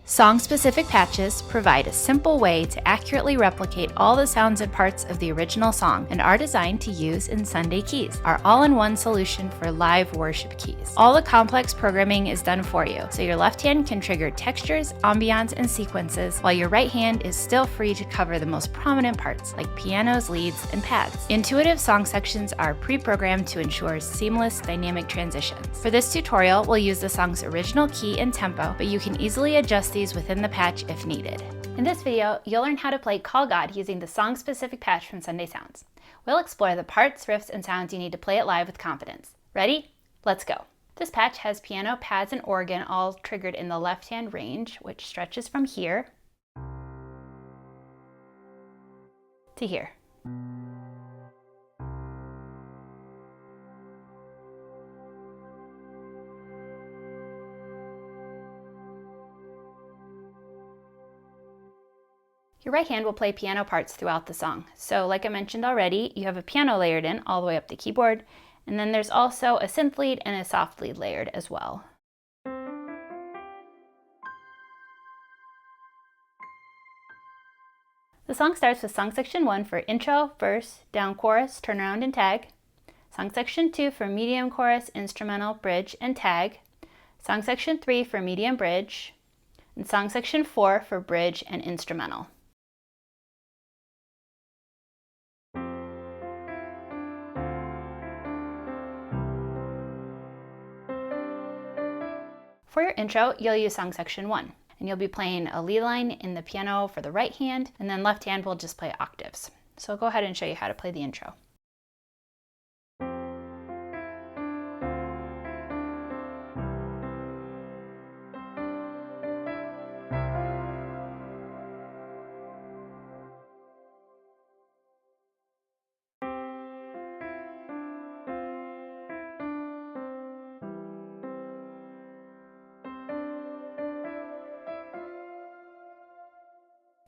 Song-specific patches provide a simple way to accurately replicate all the sounds and parts of the original song and are designed to use in Sunday Keys, our all-in-one solution for live worship keys. All the complex programming is done for you, so your left hand can trigger textures, ambiance, and sequences, while your right hand is still free to cover the most prominent parts, like pianos, leads, and pads. Intuitive song sections are pre-programmed to ensure seamless, dynamic transitions. For this tutorial, we'll use the song's original key and tempo, but you can easily adjust these within the patch if needed. In this video, you'll learn how to play Call God using the song-specific patch from Sunday Sounds. We'll explore the parts, riffs, and sounds you need to play it live with confidence. Ready? Let's go. This patch has piano, pads, and organ all triggered in the left-hand range, which stretches from here to here. Your right hand will play piano parts throughout the song. So like I mentioned already, you have a piano layered in all the way up the keyboard, and then there's also a synth lead and a soft lead layered as well. The song starts with song section 1 for intro, verse, down chorus, turnaround, and tag. Song section 2 for medium chorus, instrumental, bridge, and tag. Song section 3 for medium bridge. And song section 4 for bridge and instrumental. For your intro, you'll use song section 1, and you'll be playing a lead line in the piano for the right hand, and then left hand will just play octaves. So I'll go ahead and show you how to play the intro.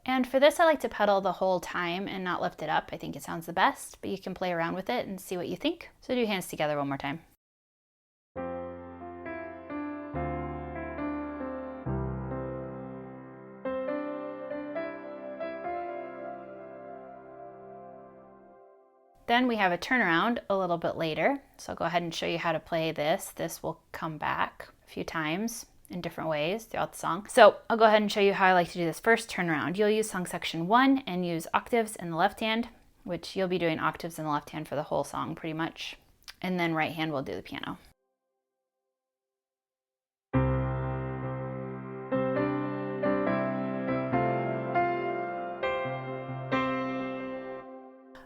And for this, I like to pedal the whole time and not lift it up. I think it sounds the best, but you can play around with it and see what you think. So do hands together one more time. Then we have a turnaround a little bit later. So I'll go ahead and show you how to play this. This will come back a few times in different ways throughout the song. So I'll go ahead and show you how I like to do this first turnaround. You'll use song section 1 and use octaves in the left hand, which you'll be doing octaves in the left hand for the whole song pretty much. And then right hand will do the piano.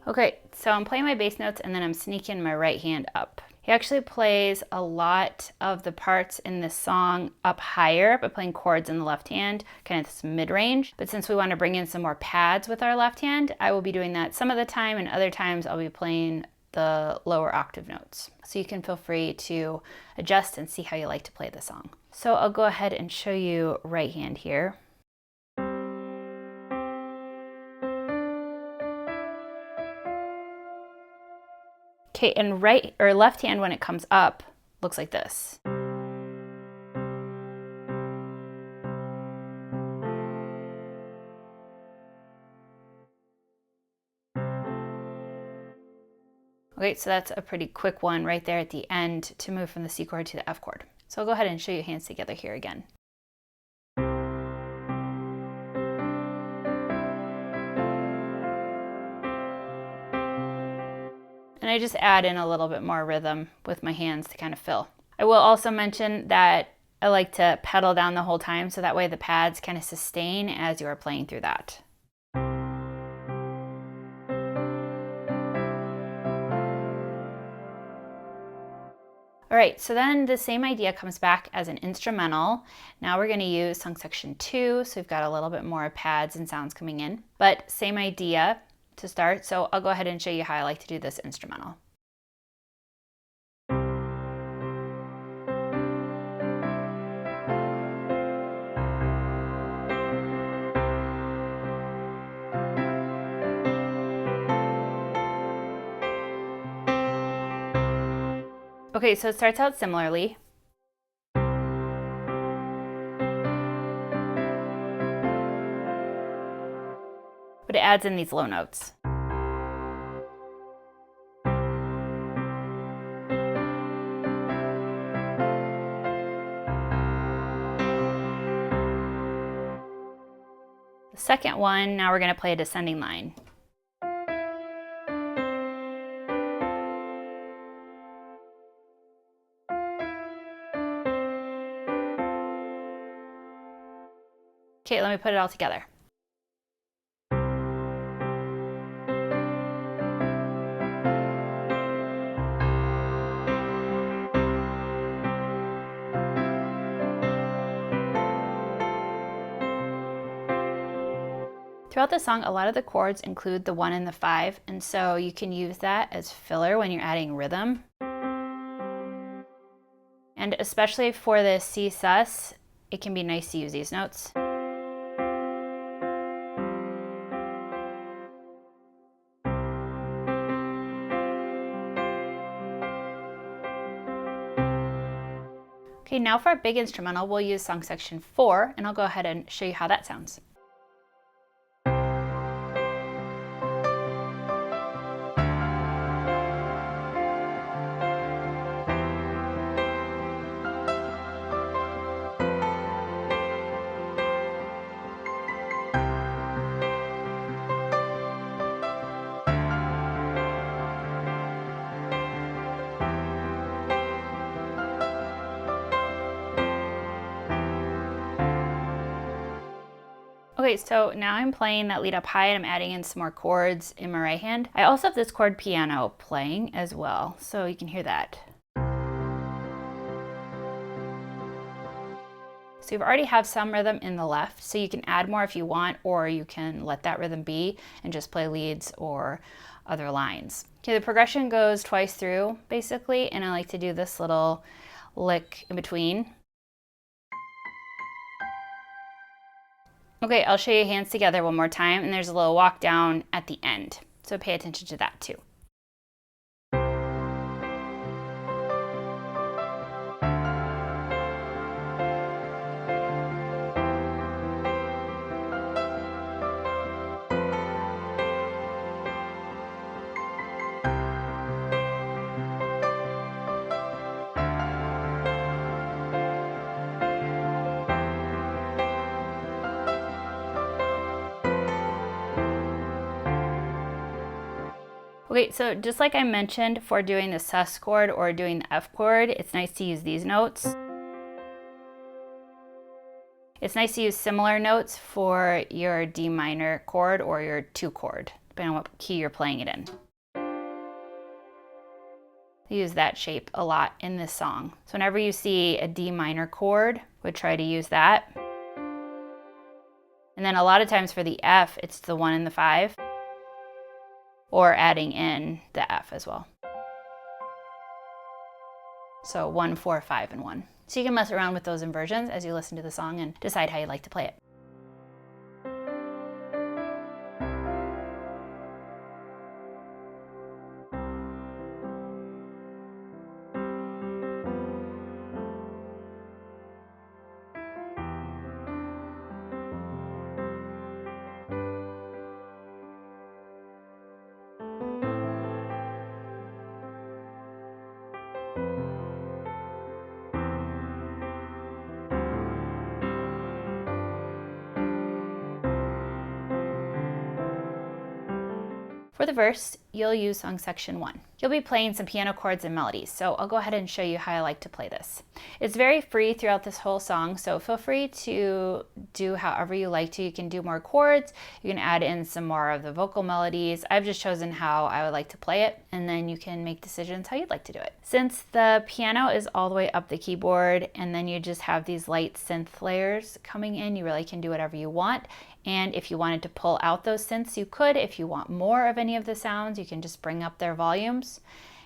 Okay, so I'm playing my bass notes and then I'm sneaking my right hand up. He actually plays a lot of the parts in this song up higher by playing chords in the left hand, kind of this mid-range. But since we want to bring in some more pads with our left hand, I will be doing that some of the time, and other times I'll be playing the lower octave notes. So you can feel free to adjust and see how you like to play the song. So I'll go ahead and show you right hand here. Okay, and right or left hand when it comes up looks like this. Okay, so that's a pretty quick one right there at the end to move from the C chord to the F chord. So I'll go ahead and show you hands together here again. And I just add in a little bit more rhythm with my hands to kind of fill. I will also mention that I like to pedal down the whole time so that way the pads kind of sustain as you are playing through that. All right, so then the same idea comes back as an instrumental. Now we're going to use song section 2, so we've got a little bit more pads and sounds coming in, but same idea to start. So I'll go ahead and show you how I like to do this instrumental. Okay, so it starts out similarly. but it adds in these low notes. The second one, now we're going to play a descending line. Okay, let me put it all together. Throughout the song, a lot of the chords include the 1 and the 5, and so you can use that as filler when you're adding rhythm. And especially for the C sus, it can be nice to use these notes. Okay, now for our big instrumental, we'll use song section 4, and I'll go ahead and show you how that sounds. Okay, so now I'm playing that lead up high and I'm adding in some more chords in my right hand. I also have this chord piano playing as well, so you can hear that. So you already have some rhythm in the left, so you can add more if you want, or you can let that rhythm be and just play leads or other lines. Okay, the progression goes twice through basically, and I like to do this little lick in between. Okay, I'll show you hands together one more time, and there's a little walk down at the end, so pay attention to that too. Okay, so just like I mentioned for doing the sus chord or doing the F chord, it's nice to use these notes. It's nice to use similar notes for your D minor chord or your 2 chord, depending on what key you're playing it in. I use that shape a lot in this song. So whenever you see a D minor chord, would try to use that. And then a lot of times for the F, it's the 1 and the 5. Or adding in the F as well. So 1, 4, 5, and 1. So you can mess around with those inversions as you listen to the song and decide how you'd like to play it. For the verse, you'll use song section 1. You'll be playing some piano chords and melodies, so I'll go ahead and show you how I like to play this. It's very free throughout this whole song, so feel free to do however you like to. You can do more chords, you can add in some more of the vocal melodies. I've just chosen how I would like to play it, and then you can make decisions how you'd like to do it. Since the piano is all the way up the keyboard, and then you just have these light synth layers coming in, you really can do whatever you want. And if you wanted to pull out those synths, you could. If you want more of any of the sounds, you can just bring up their volumes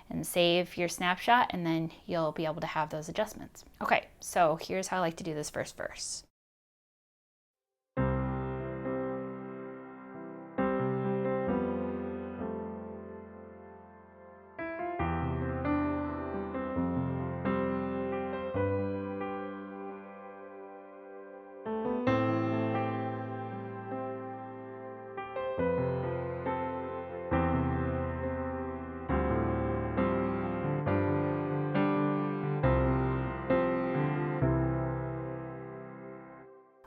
and save your snapshot, and then you'll be able to have those adjustments. Okay, so here's how I like to do this first verse.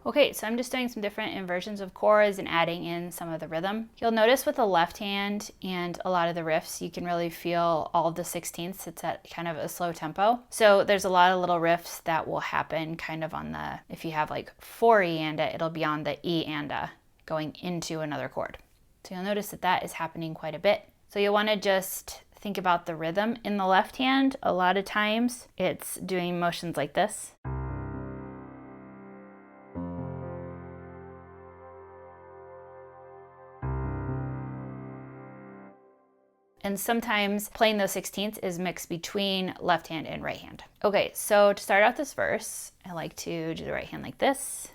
Okay, so I'm just doing some different inversions of chords and adding in some of the rhythm. You'll notice with the left hand and a lot of the riffs, you can really feel all of the 16ths. It's at kind of a slow tempo. So there's a lot of little riffs that will happen kind of on the, if you have like 4 E and a, it'll be on the E and a going into another chord. So you'll notice that that is happening quite a bit. So you'll want to just think about the rhythm in the left hand. A lot of times it's doing motions like this. And sometimes playing those 16ths is mixed between left hand and right hand. Okay, so to start out this verse, I like to do the right hand like this.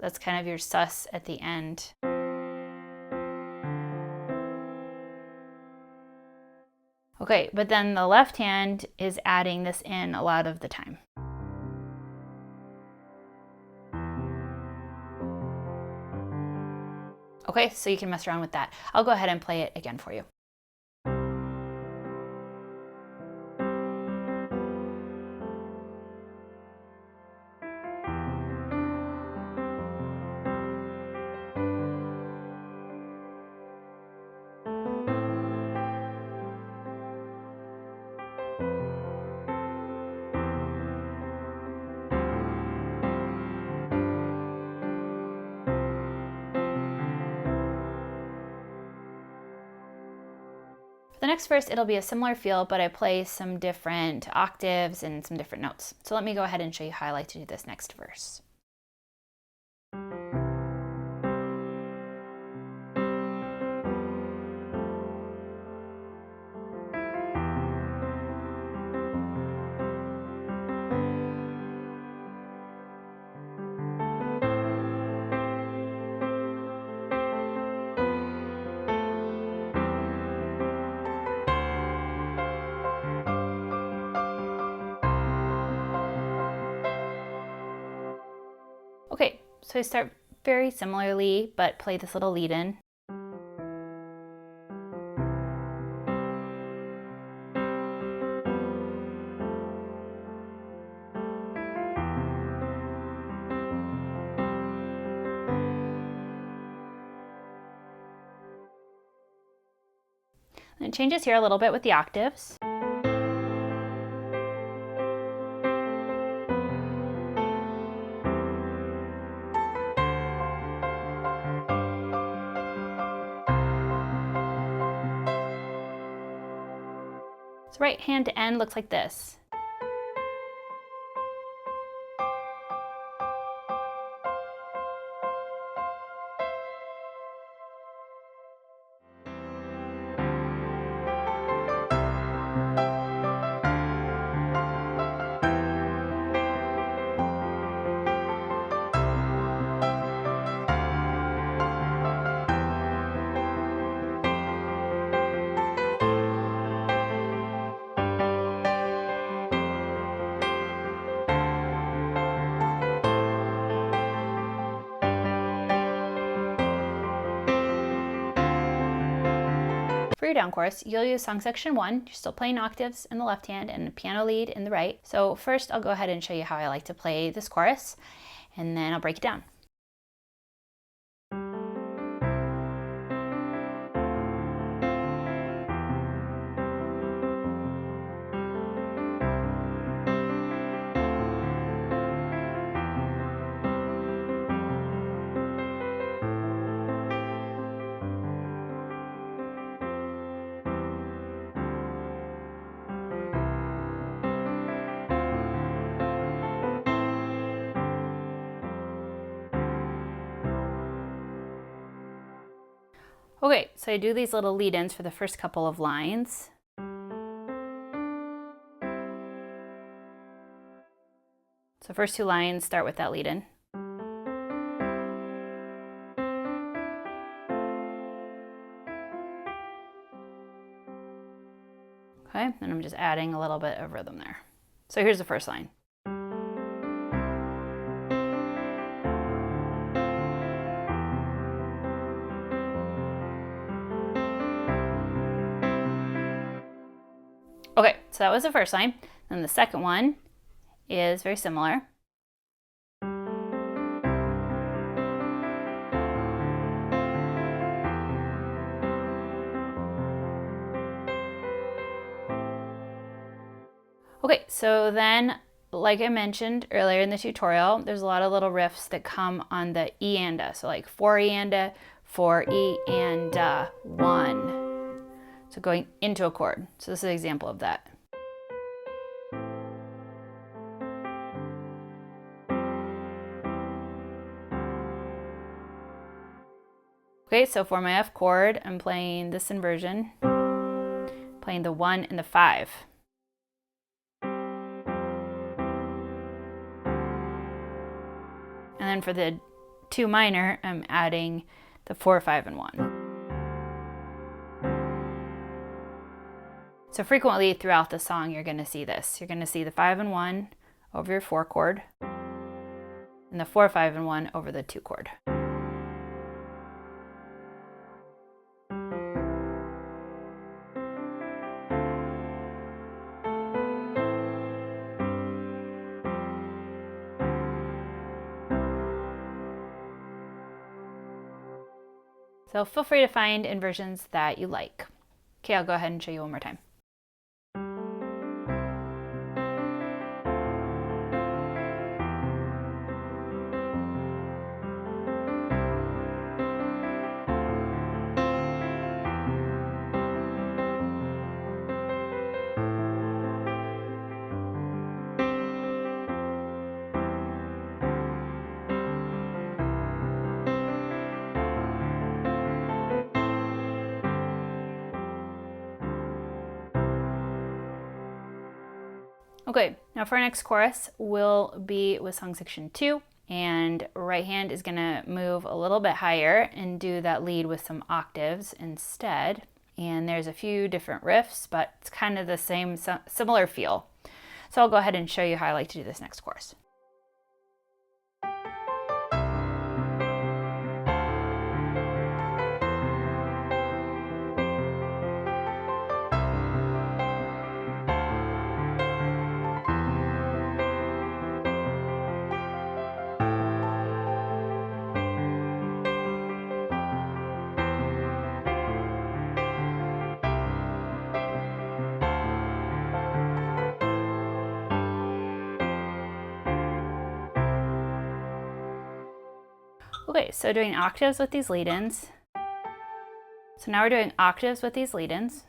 That's kind of your sus at the end. Okay, but then the left hand is adding this in a lot of the time. Okay, so you can mess around with that. I'll go ahead and play it again for you. For the next verse, it'll be a similar feel, but I play some different octaves and some different notes. So let me go ahead and show you how I like to do this next verse. Okay, so I start very similarly, but play this little lead in. And it changes here a little bit with the octaves. So right hand to end looks like this. For your down chorus, you'll use song section 1. You're still playing octaves in the left hand and a piano lead in the right. So first I'll go ahead and show you how I like to play this chorus, and then I'll break it down. Okay, so I do these little lead-ins for the first couple of lines. So first 2 lines start with that lead-in. Okay, and I'm just adding a little bit of rhythm there. So here's the first line. Okay, so that was the first line. And the second one is very similar. Okay, so then, like I mentioned earlier in the tutorial, there's a lot of little riffs that come on the E and A. So like 4 E and A, 4 E and 1. So going into a chord. So this is an example of that. Okay, so for my F chord, I'm playing this inversion, playing the 1 and the 5. And then for the 2 minor, I'm adding the 4, 5, and 1. So frequently throughout the song, you're going to see this. You're going to see the 5 and 1 over your 4 chord, and the 4, 5, and 1 over the 2 chord. So feel free to find inversions that you like. Okay, I'll go ahead and show you one more time. Okay, now for our next chorus, we'll be with song section 2, and right hand is gonna move a little bit higher and do that lead with some octaves instead. And there's a few different riffs, but it's kind of the same, similar feel. So I'll go ahead and show you how I like to do this next chorus. Okay, so doing octaves with these lead-ins. So now we're doing octaves with these lead-ins.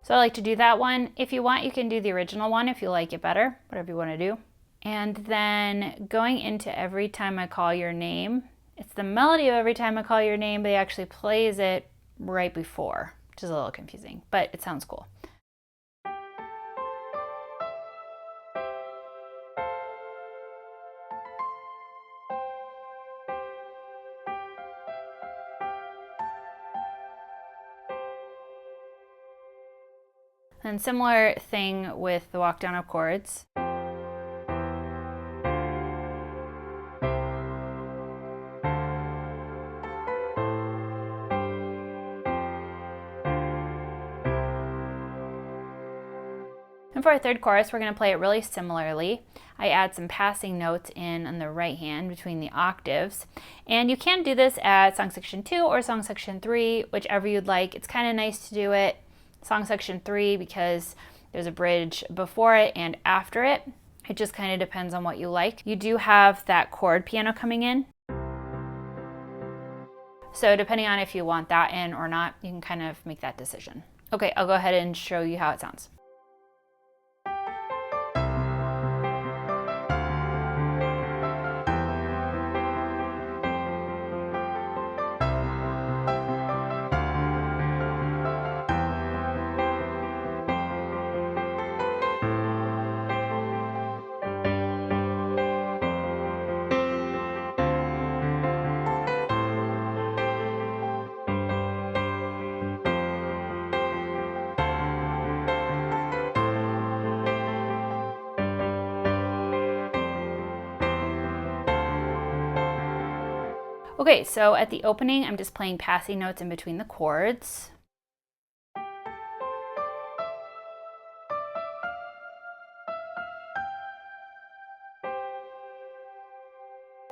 So I like to do that one. If you want, you can do the original one if you like it better, whatever you want to do. And then going into Every Time I Call Your Name, it's the melody of Every Time I Call Your Name, but he actually plays it right before, which is a little confusing, but it sounds cool. And similar thing with the walk down of chords. And for our third chorus, we're going to play it really similarly. I add some passing notes in on the right hand between the octaves. And you can do this at song section 2 or song section 3, whichever you'd like. It's kind of nice to do it song section 3 because there's a bridge before it and after it. It just kind of depends on what you like. You do have that chord piano coming in. So depending on if you want that in or not, you can kind of make that decision. Okay, I'll go ahead and show you how it sounds. Okay, so at the opening, I'm just playing passing notes in between the chords.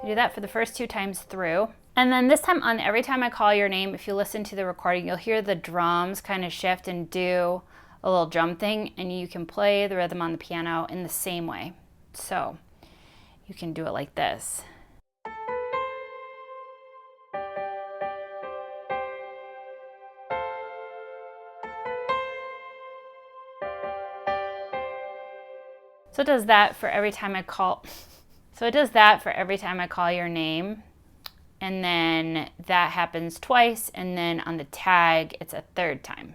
I do that for the first 2 times through. And then this time on Every Time I Call Your Name, if you listen to the recording, you'll hear the drums kind of shift and do a little drum thing, and you can play the rhythm on the piano in the same way. So you can do it like this. So it does that for every time I call. So it does that for every time I call your name. And then that happens twice. And then on the tag, it's a 3rd time.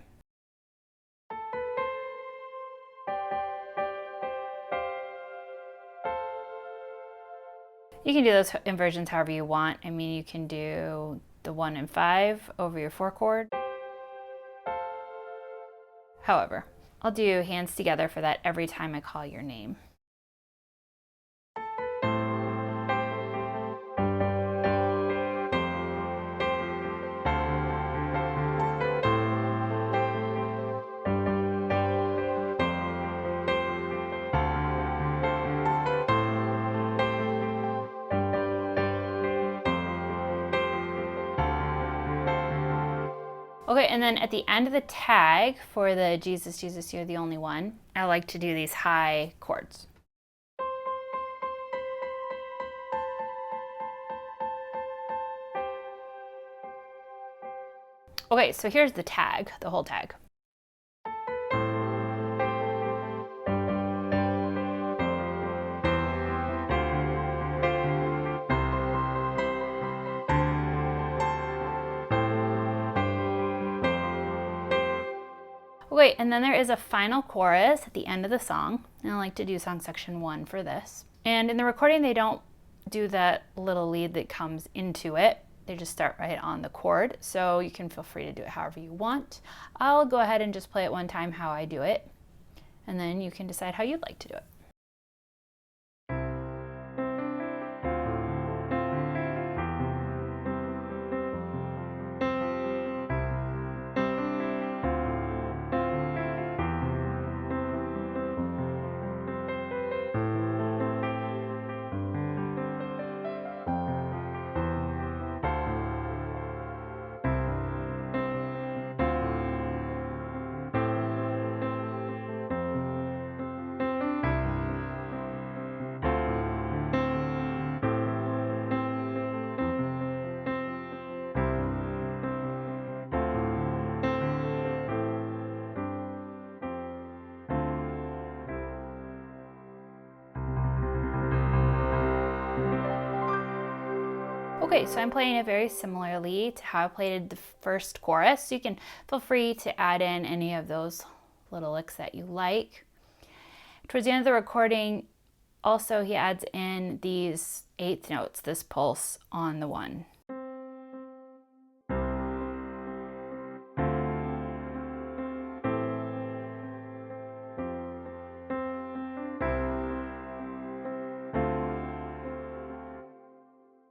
You can do those inversions however you want. I mean, you can do the 1 and 5 over your 4 chord. However, I'll do hands together for that every time I call your name. Okay, and then at the end of the tag for the Jesus, Jesus, You're the Only One, I like to do these high chords. Okay, so here's the tag, the whole tag. Okay, and then there is a final chorus at the end of the song, and I like to do song section 1 for this. And in the recording, they don't do that little lead that comes into it. They just start right on the chord, so you can feel free to do it however you want. I'll go ahead and just play it one time how I do it, and then you can decide how you'd like to do it. Okay, so I'm playing it very similarly to how I played the first chorus. So you can feel free to add in any of those little licks that you like. Towards the end of the recording, also he adds in these 8th notes, this pulse on the 1.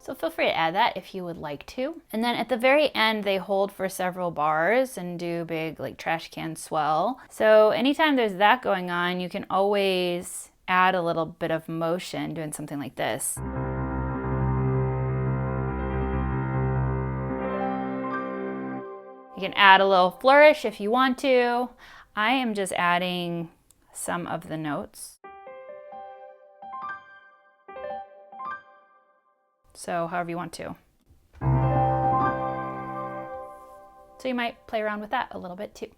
So feel free to add that if you would like to. And then at the very end, they hold for several bars and do big like trash can swell. So anytime there's that going on, you can always add a little bit of motion doing something like this. You can add a little flourish if you want to. I am just adding some of the notes. So however you want to. So you might play around with that a little bit too.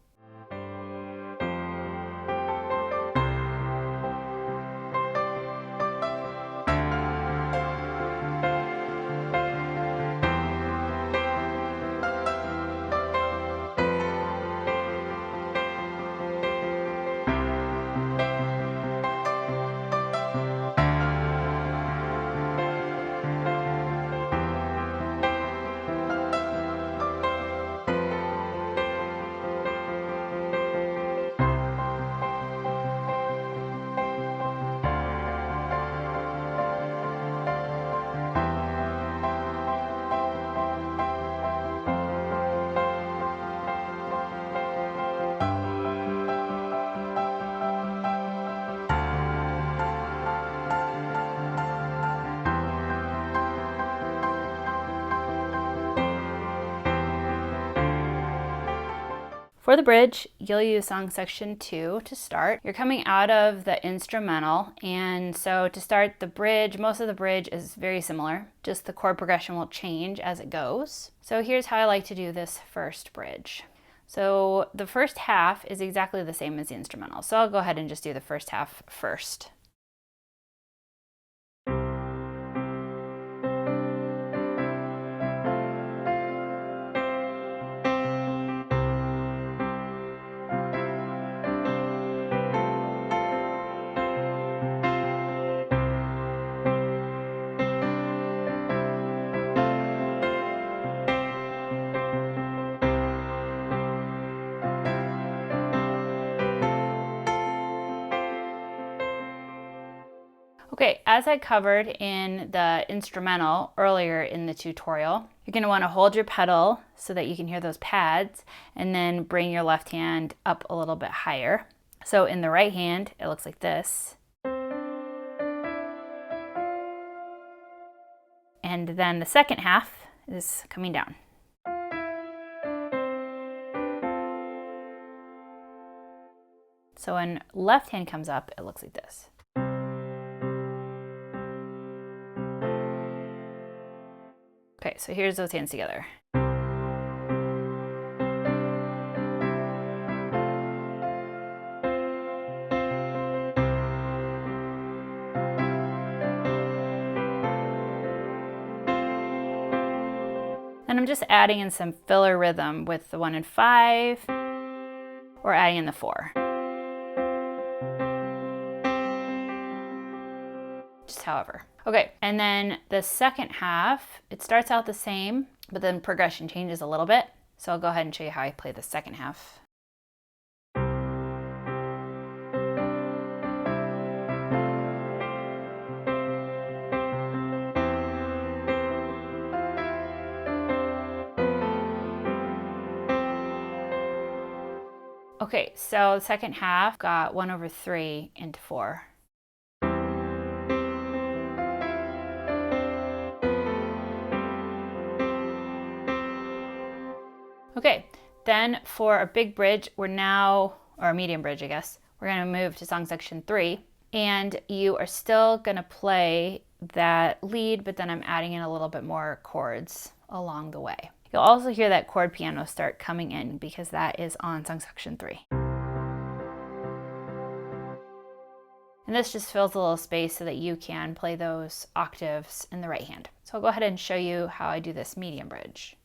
For the bridge, you'll use song section 2 to start. You're coming out of the instrumental, and so to start the bridge, most of the bridge is very similar, just the chord progression will change as it goes. So here's how I like to do this first bridge. So the first half is exactly the same as the instrumental, so I'll go ahead and just do the first half first. Okay, as I covered in the instrumental earlier in the tutorial, you're going to want to hold your pedal so that you can hear those pads, and then bring your left hand up a little bit higher. So in the right hand, it looks like this. And then the second half is coming down. So when left hand comes up, it looks like this. Okay, so here's those hands together. And I'm just adding in some filler rhythm with the 1 and 5, or adding in the 4. Just however. Okay, and then the second half, it starts out the same, but then progression changes a little bit. So I'll go ahead and show you how I play the second half. Okay, so the second half got 1/3 into 4. Okay, then for a big bridge, or a medium bridge, I guess, we're gonna move to song section 3, and you are still gonna play that lead, but then I'm adding in a little bit more chords along the way. You'll also hear that chord piano start coming in because that is on song section 3. And this just fills a little space so that you can play those octaves in the right hand. So I'll go ahead and show you how I do this medium bridge.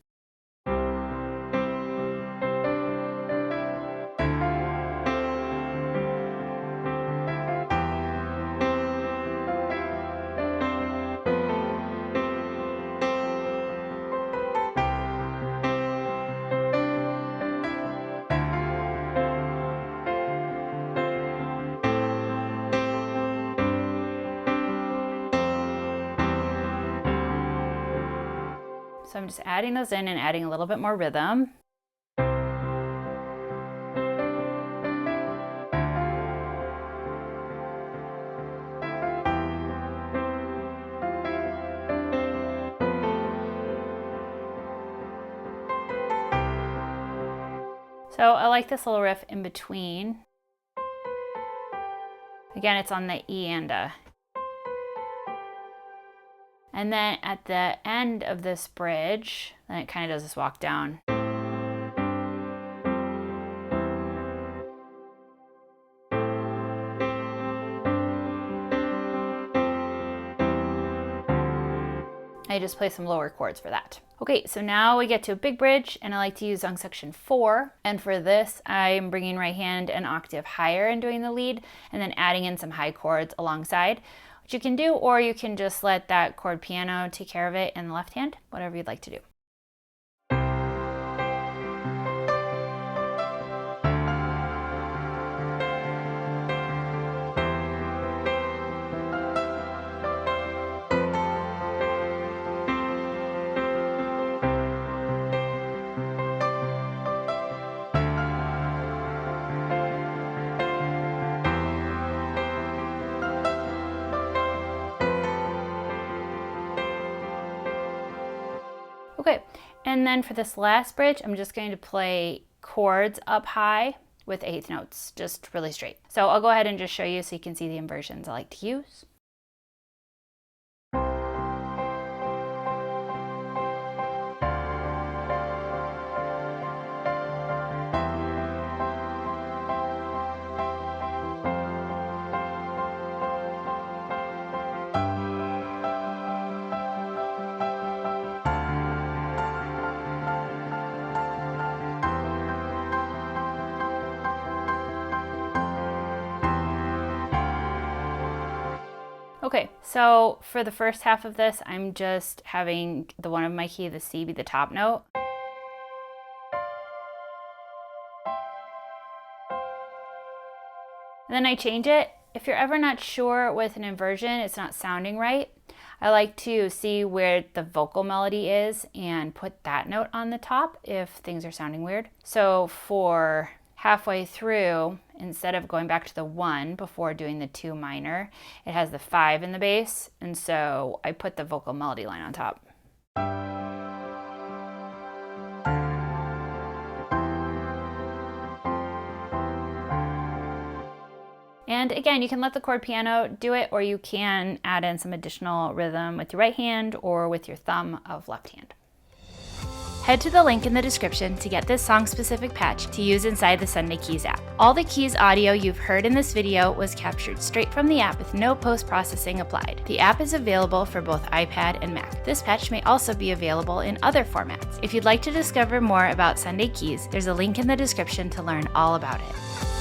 So I'm just adding those in and adding a little bit more rhythm. So I like this little riff in between. Again, it's on the E and A. And then at the end of this bridge, then it kind of does this walk down. I just play some lower chords for that. Okay, so now we get to a big bridge, and I like to use song section 4. And for this, I'm bringing right hand an octave higher and doing the lead, and then adding in some high chords alongside, which you can do, or you can just let that chord piano take care of it in the left hand, whatever you'd like to do. Okay, and then for this last bridge, I'm just going to play chords up high with eighth notes, just really straight. So I'll go ahead and just show you so you can see the inversions I like to use. Okay, so for the first half of this, I'm just having the one of my key, the C, be the top note. And then I change it. If you're ever not sure with an inversion, it's not sounding right, I like to see where the vocal melody is and put that note on the top if things are sounding weird. So for halfway through, instead of going back to the 1 before doing the 2 minor, it has the 5 in the bass, and so I put the vocal melody line on top. And again, you can let the chord piano do it, or you can add in some additional rhythm with your right hand or with your thumb of left hand. Head to the link in the description to get this song-specific patch to use inside the Sunday Keys app. All the Keys audio you've heard in this video was captured straight from the app with no post-processing applied. The app is available for both iPad and Mac. This patch may also be available in other formats. If you'd like to discover more about Sunday Keys, there's a link in the description to learn all about it.